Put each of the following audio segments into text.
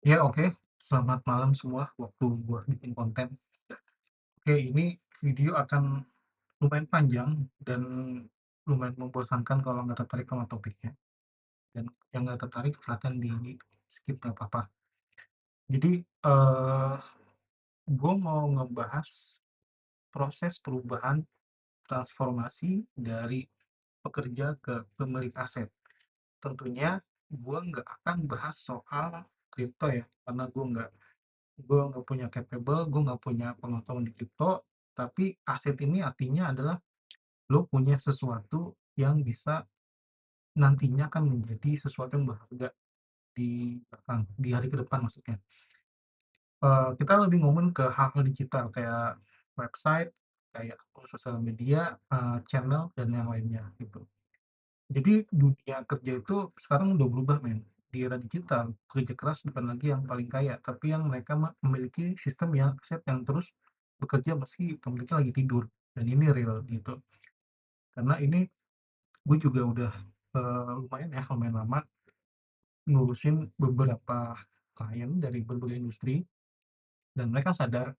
Ya, oke. Selamat malam semua, waktu gua bikin konten. Oke, ini video akan lumayan panjang dan lumayan membosankan kalau nggak tertarik sama topiknya. Dan yang nggak tertarik silakan di-skip, nggak apa-apa. Jadi, gue mau ngebahas proses perubahan transformasi dari pekerja ke pemilik aset. Tentunya gue nggak akan bahas soal kripto ya, karena gue nggak punya capable, gue nggak punya pengetahuan di kripto, tapi aset ini artinya adalah lo punya sesuatu yang bisa nantinya akan menjadi sesuatu yang berharga di hari ke depan maksudnya. Kita lebih ngomong ke hal-hal digital kayak website, kayak akun sosial media, channel, dan yang lainnya gitu. Jadi dunia kerja itu sekarang udah berubah men. Di era digital, kerja keras bukan lagi yang paling kaya, tapi yang mereka memiliki sistem yang aset yang terus bekerja meski pemiliknya lagi tidur. Dan ini real gitu. Karena ini gue juga udah lumayan lama ngurusin beberapa klien dari berbagai industri dan mereka sadar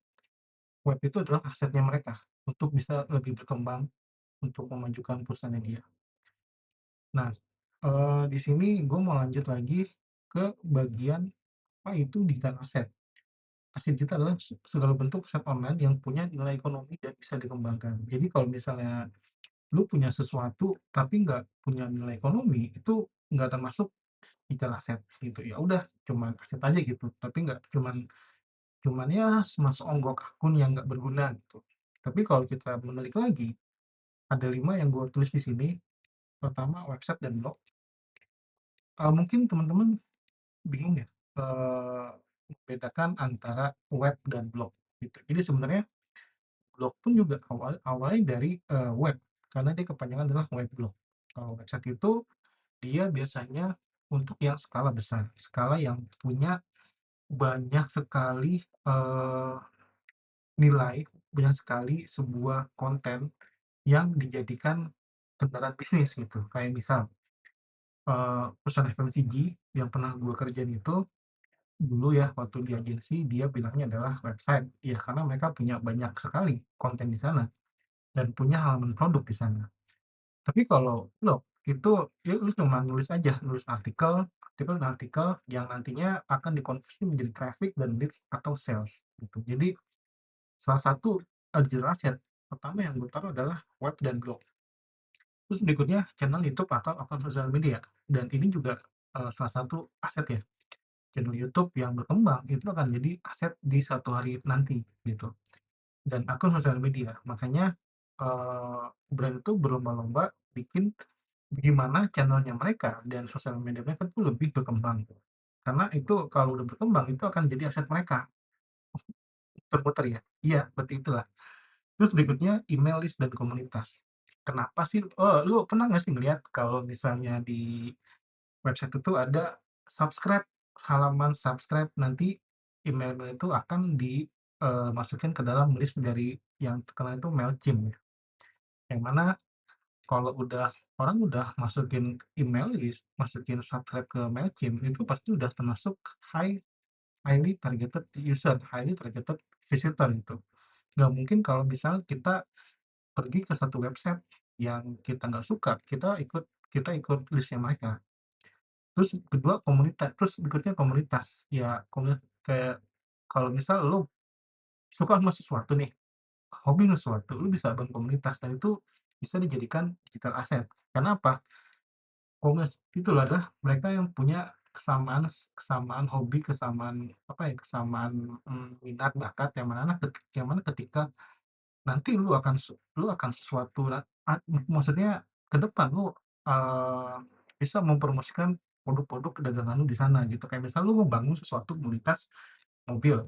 web itu adalah asetnya mereka untuk bisa lebih berkembang untuk memajukan perusahaannya dia. Nah, di sini gue mau lanjut lagi ke bagian apa itu digital asset. Aset digital adalah segala bentuk aset online yang punya nilai ekonomi dan bisa dikembangkan. Jadi kalau misalnya lu punya sesuatu tapi nggak punya nilai ekonomi, itu nggak termasuk digital asset gitu. Ya udah, cuman aset aja gitu, tapi nggak cuman cuman ya seonggok akun yang nggak berguna gitu. Tapi kalau kita menelik lagi, ada 5 yang gue tulis di sini. Pertama, website dan blog. Mungkin teman-teman bingung ya, membedakan antara web dan blog gitu. Jadi sebenarnya blog pun juga awalnya dari, web, karena dia kepanjangan adalah weblog. Kalau website itu dia biasanya untuk yang skala besar, skala yang punya banyak sekali, nilai, banyak sekali sebuah konten yang dijadikan kendaraan bisnis gitu. Kayak misal, perusahaan FMCG yang pernah gue kerjain itu, dulu ya waktu di agensi dia bilangnya adalah website, ya karena mereka punya banyak sekali konten di sana dan punya halaman produk di sana. Tapi kalau blog itu ya lu cuma nulis aja, nulis artikel yang nantinya akan dikonversi menjadi traffic dan leads atau sales gitu. Jadi salah satu digital asset pertama yang gue taruh adalah web dan blog. Terus berikutnya channel YouTube atau akun sosial media, dan ini juga, salah satu aset ya. Channel YouTube yang berkembang itu akan jadi aset di suatu hari nanti gitu, dan akun sosial media. Makanya, brand itu berlomba-lomba bikin gimana channelnya mereka dan sosial media mereka tuh lebih berkembang. Karena itu kalau udah berkembang itu akan jadi aset mereka, muter-muter ya. Iya, seperti itulah. Terus berikutnya email list dan komunitas. Kenapa sih lu pernah nggak sih ngelihat kalau misalnya di website itu ada subscribe, halaman subscribe, nanti email-email itu akan dimasukin ke dalam list dari yang terkenal itu Mailchimp ya. Yang mana kalau orang udah masukin email list, masukin subscribe ke Mailchimp, itu pasti udah termasuk highly targeted user, highly targeted visitor gitu. Nggak mungkin kalau misalnya kita pergi ke satu website yang kita nggak suka, kita ikut list-nya mereka. Terus kedua terus berikutnya komunitas. Ya komunitas kayak kalau misal lu suka sama sesuatu nih, hobi sesuatu, lu bisa bangun komunitas dan itu bisa dijadikan digital asset. Karena apa? Komunitas itu adalah mereka yang punya kesamaan kesamaan hobi, kesamaan apa ya, kesamaan, minat, bakat yang mana ketika nanti lu akan sesuatu maksudnya ke depan lu, eee, bisa mempromosikan produk-produk dagangan lu di sana gitu. Kayak misal lu membangun sesuatu komunitas mobil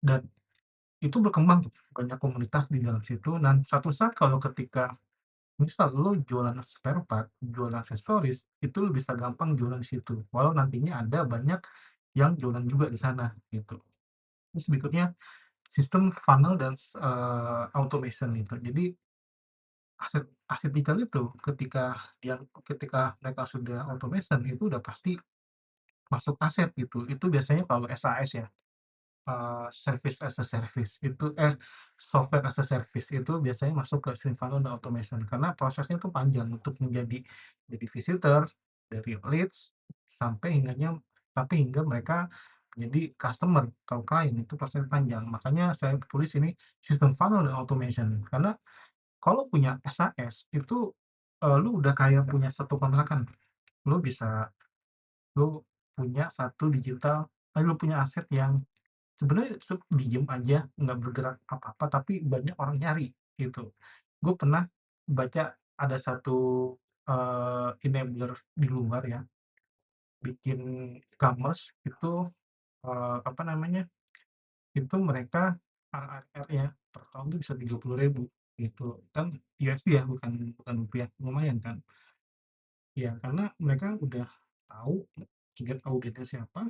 dan itu berkembang tuh, banyak komunitas di dalam situ dan suatu saat kalau ketika misal lu jualan spare part, jualan aksesoris, itu lu bisa gampang jualan di situ, walau nantinya ada banyak yang jualan juga di sana gitu. Terus berikutnya sistem funnel dan automation itu. Jadi aset aset digital itu ketika mereka sudah automation itu udah pasti masuk aset gitu. Itu biasanya kalau SAS ya, service as a service itu software as a service itu biasanya masuk ke Symfony dan automation karena prosesnya tuh panjang untuk jadi visitor, dari leads, sampai hingga mereka jadi customer atau klien, itu proses panjang. Makanya saya tulis ini sistem funnel dan automation, karena kalau punya SAS itu, lu udah kayak punya satu kontrakan. Lu bisa lu punya satu digital lu punya aset yang sebenarnya diem aja, nggak bergerak apa-apa, tapi banyak orang nyari, gitu. Gue pernah baca ada satu, enabler di luar ya, bikin e-commerce itu, apa namanya, itu mereka ARR-nya per tahun tuh bisa 30.000 gitu, kan USD ya, bukan bukan rupiah, lumayan kan. Ya karena mereka udah tahu target audiensnya siapa,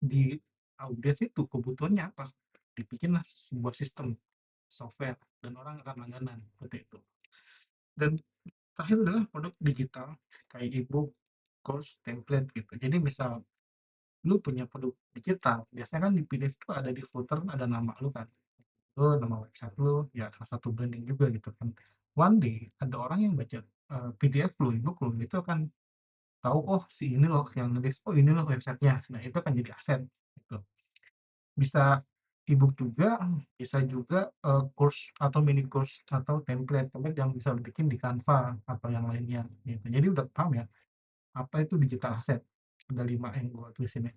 di audiens itu kebutuhannya apa, dibikinlah sebuah sistem software dan orang akan langganan, seperti itu. Dan terakhir adalah produk digital kayak e-book, course, template gitu. Jadi misal lu punya produk digital, biasanya kan di PDF itu ada di footer ada nama lu kan, lu nama website lu, ya salah satu branding juga gitu kan. One day ada orang yang baca PDF lu, e-book lu, itu akan tahu, oh si ini loh yang nulis, oh ini loh websitenya. Nah itu akan jadi aset gitu. Bisa e-book juga, bisa juga, course atau mini course atau template yang bisa lu bikin di Canva atau yang lainnya gitu. Jadi udah paham ya, apa itu digital asset. Ada 5 yang gua tulis ini.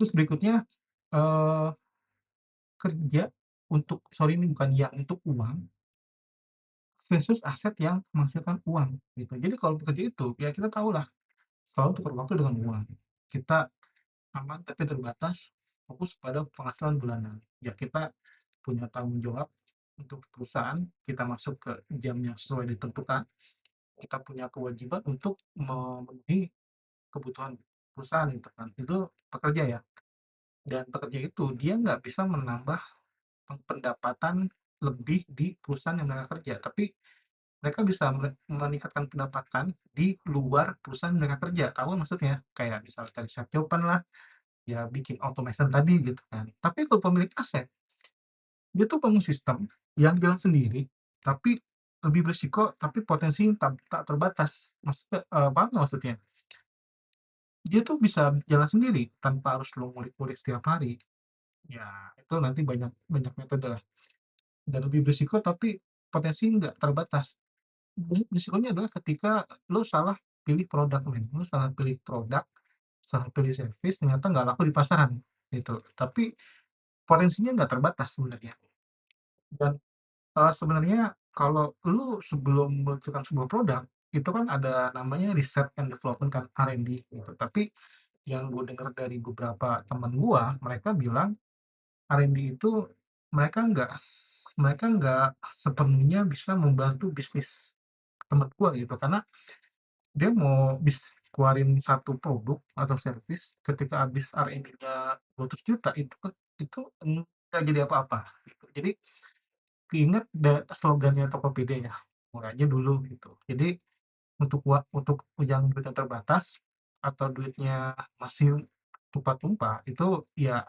Terus berikutnya, eee, kerja ini bukan yang untuk uang versus aset yang menghasilkan uang gitu. Jadi kalau bekerja itu, ya kita tahulah selalu tukar waktu dengan uang. Kita aman tapi terbatas, fokus pada penghasilan bulanan. Ya kita punya tanggung jawab untuk perusahaan, kita masuk ke jam yang sesuai ditentukan, kita punya kewajiban untuk memenuhi kebutuhan perusahaan gitu kan. Itu pekerja ya. Dan pekerja itu dia nggak bisa menambah pendapatan lebih di perusahaan yang mereka kerja, tapi mereka bisa meningkatkan pendapatan di luar perusahaan yang mereka kerja. Tahu maksudnya? Kayak misalnya cari side job lah, ya bikin automation tadi gitu kan. Tapi kalau pemilik aset, dia tuh bangun sistem yang jalan sendiri, tapi lebih berisiko, tapi potensinya tak terbatas. Maksudnya, paham nggak maksudnya? Dia tuh bisa jalan sendiri tanpa harus lo ngulik-ngulik setiap hari. Ya itu nanti banyak banyak metode lah, dan lebih berisiko tapi potensi nggak terbatas. Berisikonya adalah ketika lo salah pilih produk men, lo salah pilih produk, salah pilih service, ternyata nggak laku di pasaran, gitu. Tapi potensinya nggak terbatas sebenarnya. Dan sebenarnya kalau lu sebelum meluncurkan sebuah produk, itu kan ada namanya research and development kan, R&D gitu. Tapi yang gue dengar dari beberapa teman gua, mereka bilang R&D itu mereka nggak sepenuhnya bisa membantu bisnis temen gua gitu. Karena dia mau keluarin satu produk atau service, ketika habis R&D-nya 200 juta, itu nggak jadi apa-apa gitu. Jadi keinget slogannya Tokopedia ya, "Mulai aja dulu," gitu. Jadi untuk yang duitnya terbatas atau duitnya masih tumpah-tumpah, itu ya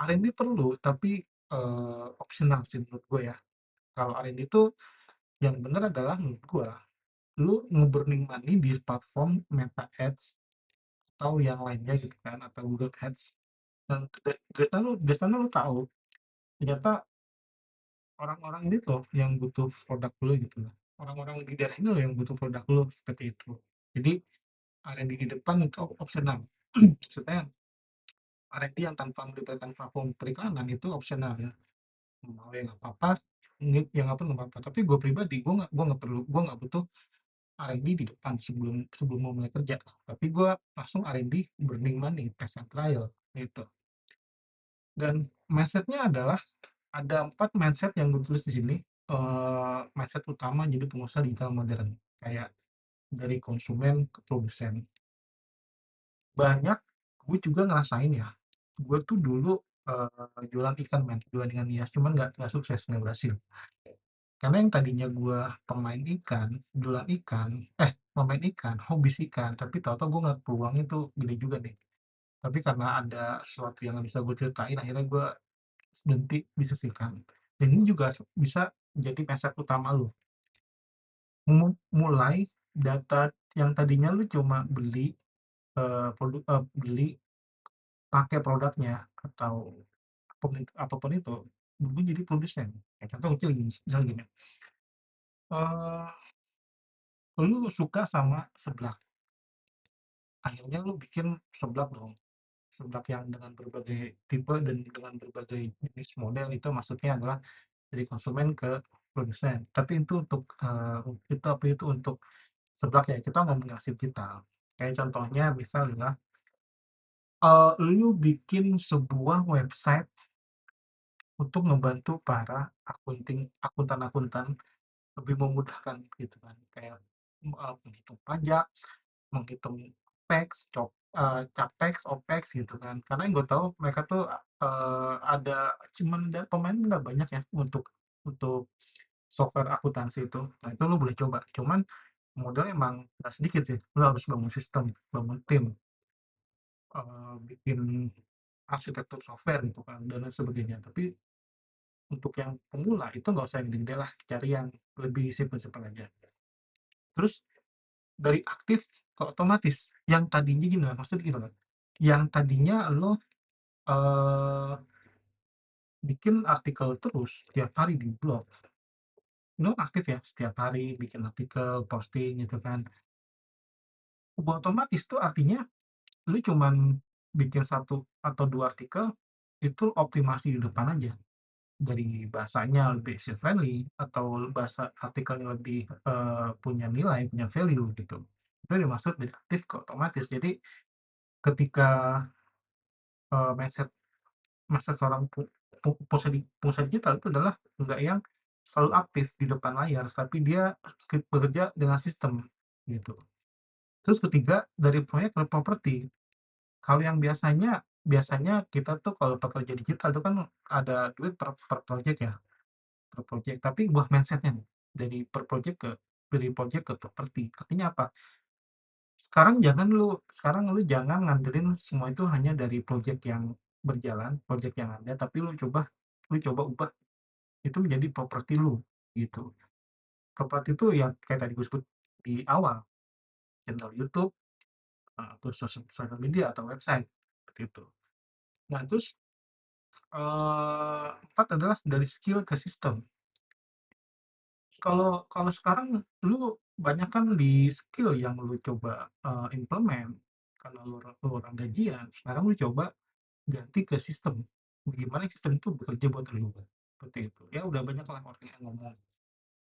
R&D perlu, tapi, opsional sih menurut gue ya. Kalau R&D itu yang bener adalah menurut gue, lu nge-burning money di platform Meta Ads atau yang lainnya gitu kan, atau Google Ads, dan dari sana lu tahu ternyata orang-orang ini loh yang butuh produk lo gitu loh. Orang-orang di daerah ini loh yang butuh produk lo, seperti itu. Jadi R&D di depan itu opsional. Maksudnya R&D yang tanpa melibatkan platform periklanan itu opsional ya. Mau ya nggak apa-apa, ya nggak perlu nggak apa-apa. Tapi gue pribadi, gue nggak butuh R&D di depan sebelum sebelum mau mulai kerja. Tapi gue langsung R&D burning money, test and trial gitu. Dan mindsetnya adalah ada 4 mindset yang gue tulis di sini, mindset utama jadi pengusaha digital modern, kayak dari konsumen ke produsen. Banyak gue juga ngerasain ya, gue tuh dulu, jualan ikan men, jualan ikan hias, cuman nggak sukses, nggak berhasil. Karena yang tadinya gue pemain ikan, jualan ikan pemain ikan, hobis ikan, tapi tahu-tahu gue ngeliat peluangnya tuh gede juga nih. Tapi karena ada sesuatu yang nggak bisa gue ceritain, akhirnya gue berhenti bisnis ikan. Dan ini juga bisa jadi mindset utama lu. Mulai data yang tadinya lu cuma beli beli pakai produknya atau apapun itu, lu jadi produsen. Kayak contoh kecil gini, misalnya gini, eee, lu suka sama seblak, akhirnya lu bikin seblak dong. Seblak yang dengan berbagai tipe dan dengan berbagai jenis model, itu maksudnya adalah dari konsumen ke produsen. Tapi itu untuk, itu untuk seblak ya, kita ngomongin hasil digital. Kayak contohnya misal adalah, lu bikin sebuah website untuk membantu para akuntan-akuntan lebih memudahkan gitu kan, kayak, menghitung pajak, menghitung capex, opex gitu kan. Karena yang gue tahu mereka tuh, ada cuman pemain nggak banyak ya untuk software akuntansi itu. Nah, itu lo boleh coba, cuman modalnya emang nggak sedikit sih. Lo harus bangun sistem, bangun tim, bikin arsitektur software gitu kan, dan lain sebagainya. Tapi untuk yang pemula itu nggak usah yang gede-gede lah, cari yang lebih simpel-simpel aja. Terus dari aktif ke otomatis, yang tadinya gini lah, maksudnya gini loh, yang tadinya lo bikin artikel terus tiap hari di blog, lo aktif ya setiap hari bikin artikel, posting gitu kan. Otomatis tuh artinya lu cuman bikin satu atau dua artikel, itu optimasi di depan aja. Dari bahasanya lebih user friendly atau bahasa artikelnya lebih, punya nilai, punya value gitu. Itu dimaksud dari aktif ke otomatis. Jadi ketika, mindset mindset seorang pengusaha digital itu adalah enggak yang selalu aktif di depan layar, tapi dia bekerja dengan sistem, gitu. Terus ketiga, dari proyek ke properti. Kalau yang biasanya biasanya kita tuh kalau pekerja digital itu kan ada duit per project ya, per project, tapi ubah mindset-nya nih, dari project ke properti. Artinya apa? Sekarang lu jangan ngandelin semua itu hanya dari project yang berjalan, project yang ada, tapi lu coba ubah itu menjadi properti lu, gitu. Properti itu yang kayak tadi gue sebut di awal, channel YouTube, terus sosial media atau website, seperti itu. Nah, terus, 4 adalah dari skill ke sistem. Kalau kalau sekarang lu banyak kan di skill yang lu coba, implement, karena lu orang gajian, sekarang lu coba ganti ke sistem. Bagaimana sistem itu bekerja buat lu, seperti itu. Ya udah banyak lah orang yang ngomong,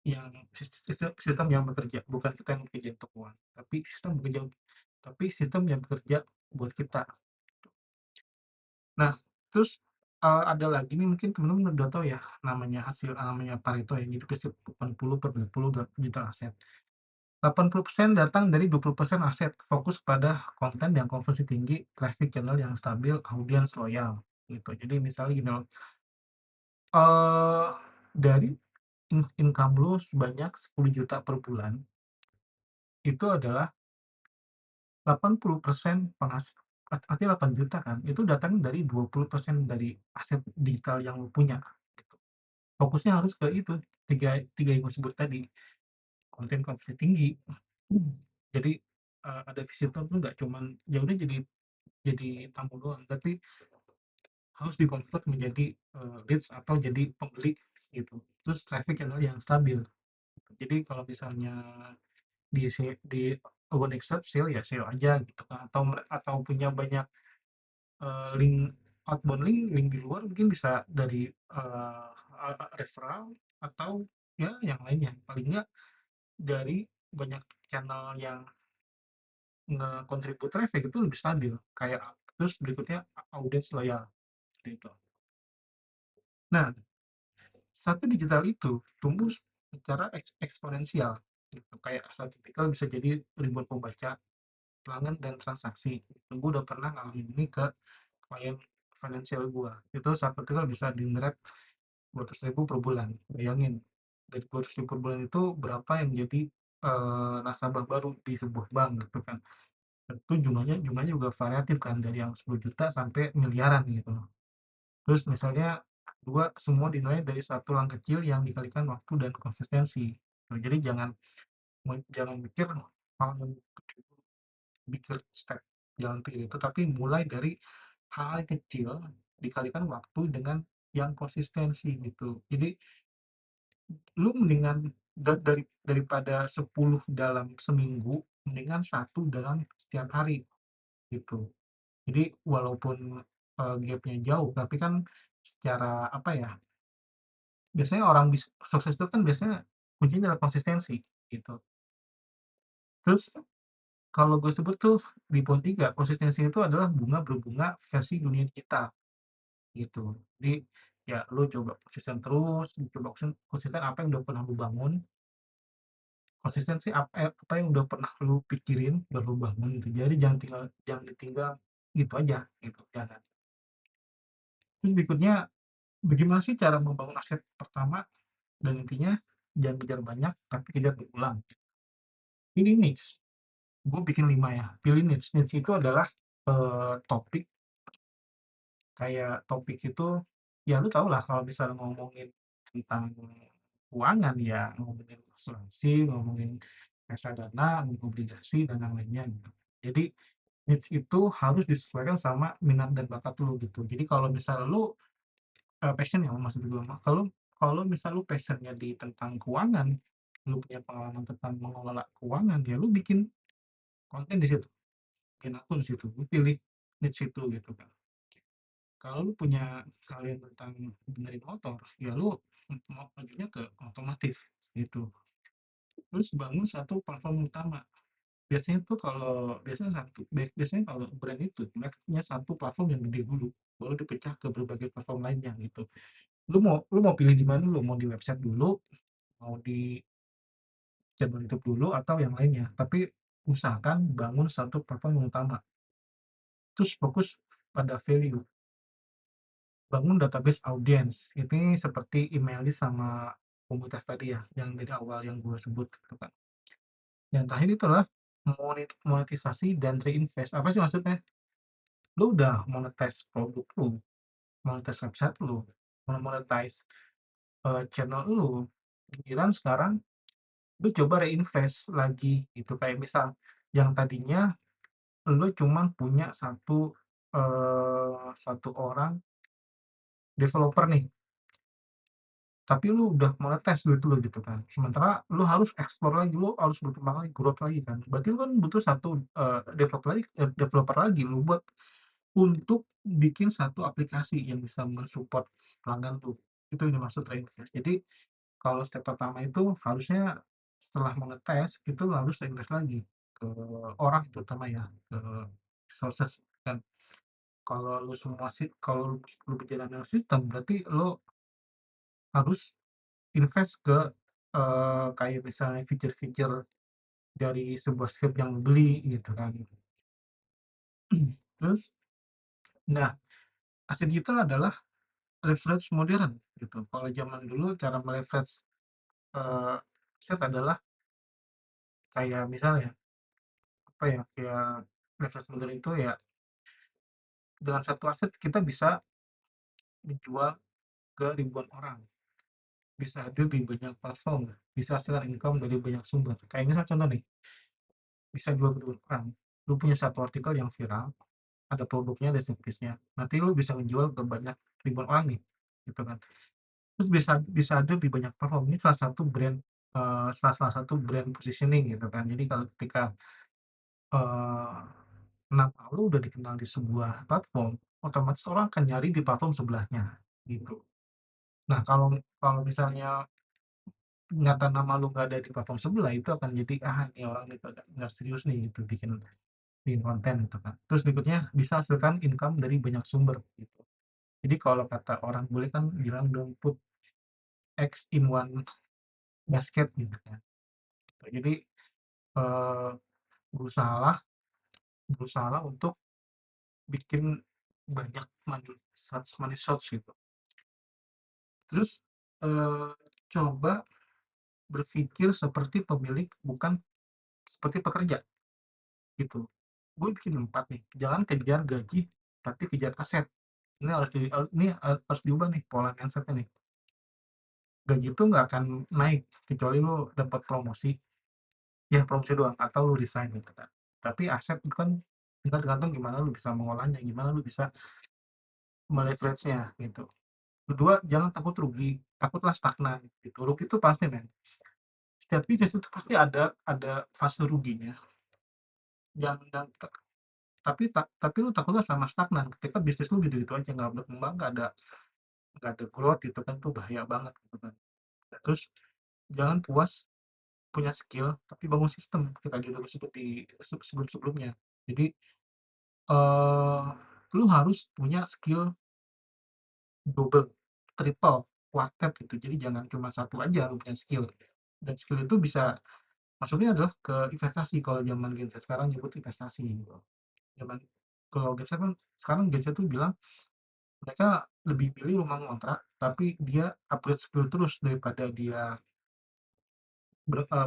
yang sistem yang bekerja, bukan kita yang bekerja untuk uang, tapi sistem yang bekerja buat kita. Nah, terus, ada lagi nih mungkin temen-temen udah tahu ya, namanya Pareto ya, jadi prinsip 80/20 digital aset. 80% datang dari 20% aset, fokus pada konten yang konversi tinggi, traffic channel yang stabil, audiens loyal, gitu. Jadi misalnya gini loh, eee, dari income lu sebanyak 10 juta per bulan, itu adalah 80% artinya 8 juta kan, itu datang dari 20% dari aset digital yang lu punya, gitu. Fokusnya harus ke itu, tiga tiga yang gue sebut tadi, konten konversi tinggi. Jadi, ada visitor tuh nggak cuman ya udah jadi tamu doang, tapi harus di-convert menjadi, leads atau jadi pembeli gitu. Terus traffic channel yang stabil. Jadi kalau misalnya di organic search SEO ya SEO aja gitu kan, atau punya banyak, link outbound link di luar, mungkin bisa dari, referral atau ya yang lainnya. Paling nggak dari banyak channel yang nge-contribute traffic itu lebih stabil, kayak terus berikutnya audience loyal, seperti itu. Nah, satu digital itu tumbuh secara eksponensial, gitu. Kayak satu artikel bisa jadi ribuan pembaca, pelanggan, dan transaksi. Gue udah pernah ngalamin ini ke klien finansial gue. Itu satu artikel bisa di-generate 200.000 per bulan. Bayangin, dari 200.000 per bulan itu berapa yang jadi nasabah baru di sebuah bank gitu kan. Tentu jumlahnya juga variatif kan dari yang 10 juta sampai miliaran gitu. Terus misalnya kedua, semua dinilai dari satu langkah kecil yang dikalikan waktu dan konsistensi. Nah, jadi jangan mikir hal yang gede dulu, bigger step, jangan pikir itu, tapi mulai dari hal yang kecil dikalikan waktu dengan yang konsistensi gitu. Jadi lu mendingan daripada 10 dalam seminggu, mendingan satu dalam setiap hari gitu. Jadi walaupun gapnya jauh, tapi kan secara apa ya, biasanya orang sukses itu kan biasanya kuncinya adalah konsistensi gitu. Terus kalau gue sebut tuh di poin 3, konsistensi itu adalah bunga berbunga versi dunia digital gitu. Jadi ya lu coba konsisten terus, coba konsisten apa yang udah pernah lu bangun, konsisten sih apa yang udah pernah lu pikirin, udah lu bangun gitu. Jadi jangan ditinggal gitu aja gitu, jangan. Terus berikutnya, bagaimana sih cara membangun aset pertama, dan intinya jangan kejar banyak tapi kejar berulang. Ini niche, gue bikin 5 ya, pilih niche. Niche itu adalah topik, kayak topik itu ya lu tau lah kalau misalnya ngomongin tentang keuangan ya, ngomongin asuransi, ngomongin reksadana, ngomongin obligasi dan yang lainnya gitu. Jadi niche itu harus disesuaikan sama minat dan bakat lu gitu. Jadi kalau misalnya lu passion ya maksud gue mah, kalau kalau misal lu passion-nya di tentang keuangan, lu punya pengalaman tentang mengelola keuangan, ya lu bikin konten di situ, bikin akun di situ, lu pilih niche itu gitu kan. Kalau lu punya keahlian tentang benerin motor, ya lu mau majunya ke otomotif gitu. Terus bangun satu platform utama. Biasanya kalau brand itu mereka punya satu platform yang gede dulu, baru dipecah ke berbagai platform lainnya gitu. Lu mau pilih di mana dulu, mau di website dulu, mau di channel YouTube dulu atau yang lainnya, tapi usahakan bangun satu platform yang utama. Terus fokus pada value, bangun database audience. Ini seperti email list sama komunitas tadi ya, yang dari awal yang gue sebut gitu kan. Yang terakhir itu adalah monetisasi dan reinvest. Apa sih maksudnya? Lu udah monetize produk lu, monetize website lu, monetize channel lu, giliran sekarang lu coba reinvest lagi gitu. Kayak misal yang tadinya lu cuman punya satu orang developer nih, tapi lu udah monetize duit lu gitu kan. Sementara lu harus explore lagi, lu harus berkembang lagi, growth lagi kan. Berarti lu kan butuh satu developer lagi lu buat untuk bikin satu aplikasi yang bisa mensupport pelanggan tuh. Itu yang dimaksud reinvest. Jadi kalau step pertama itu harusnya setelah mengetes itu harus reinvest lagi ke orang terutama ya, ke sources kan. Kalau lu berjalan dengan sistem berarti lu harus invest ke kayak misalnya feature-feature dari sebuah script yang lu beli gitu kan. Terus, nah, aset digital adalah leverage modern gitu. Kalau zaman dulu cara meleverage aset adalah kayak misalnya apa ya, kayak leverage modern itu ya dengan satu aset kita bisa menjual ke ribuan orang, bisa hadir di banyak platform, bisa hasilkan income dari banyak sumber. Kayak misal contoh nih, bisa jual ke ribuan orang. Lu punya satu artikel yang viral, ada produknya, ada servisnya. Nanti lu bisa menjual ke banyak ribuan orang nih, gitu kan. Terus bisa bisa hadir di banyak platform. Ini salah satu brand positioning gitu kan. Jadi kalau ketika eh, nama lu udah dikenal di sebuah platform, otomatis orang akan nyari di platform sebelahnya gitu. Nah, kalau kalau misalnya ternyata nama lu nggak ada di platform sebelah, itu akan jadi ini orang nih nggak serius nih gitu bikin konten gitu kan. Terus berikutnya bisa hasilkan income dari banyak sumber gitu. Jadi kalau kata orang bule kan bilang don't put eggs in one basket gitu kan. Jadi eh, berusahalah berusahalah untuk bikin banyak money source gitu. Terus eh, coba berpikir seperti pemilik bukan seperti pekerja, gitu. Gue bikin 4 nih, jangan kejar gaji, tapi kejar aset. Harus diubah nih pola mindset-nya nih. Gaji itu nggak akan naik kecuali lu dapat promosi, ya promosi doang atau lu resign gitu kan. Tapi aset itu kan tinggal tergantung gimana lu bisa mengolahnya, gimana lu bisa me-leverage-nya gitu. Kedua, jangan takut rugi, takutlah stagnan gitu. Rugi itu pasti men. Setiap bisnis itu pasti ada fase ruginya. Jangan tapi lu takutnya sama stagnan. Ketika bisnis lu gitu-gitu aja nggak berkembang, nggak ada growth itu kan tuh bahaya banget gitu kan. Terus jangan puas punya skill tapi bangun sistem kita gitu seperti sebelum-sebelumnya. Jadi eh lu harus punya skill double, triple, quartet gitu. Jadi jangan cuma satu aja lu punya skill. Dan skill itu bisa maksudnya adalah ke investasi kalau zaman Gen Z sekarang nyebut investasi gitu. Zaman kalau Gen Z kan sekarang Gen Z tuh bilang mereka lebih pilih rumah ngontrak tapi dia upgrade skill terus daripada dia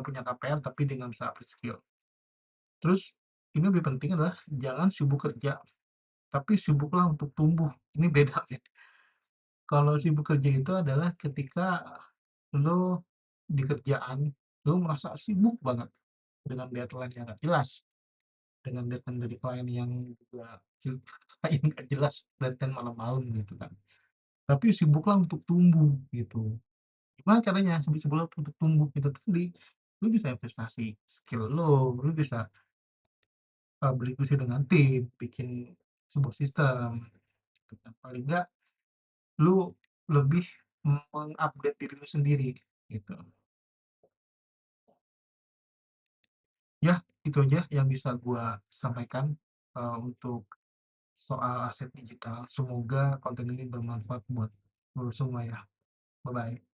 punya KPR tapi dengan bisa upgrade skill. Terus ini lebih penting adalah jangan sibuk kerja tapi sibuklah untuk tumbuh. Ini beda ya. Kalau sibuk kerja itu adalah ketika lo di kerjaan, lo merasa sibuk banget dengan deadline yang nggak jelas, dengan deadline dari klien yang juga klien nggak jelas, deadline malam-malam gitu kan. Tapi sibuklah untuk tumbuh gitu. Gimana caranya sibuk-sibuklah untuk tumbuh gitu tadi, lu bisa investasi skill lu bisa, berdiskusi dengan tim, bikin sebuah sistem gitu kan. Paling nggak lu lebih mengupdate diri lu sendiri gitu. Ya itu aja yang bisa gua sampaikan, untuk soal aset digital. Semoga konten ini bermanfaat buat lu semua ya. Bye-bye.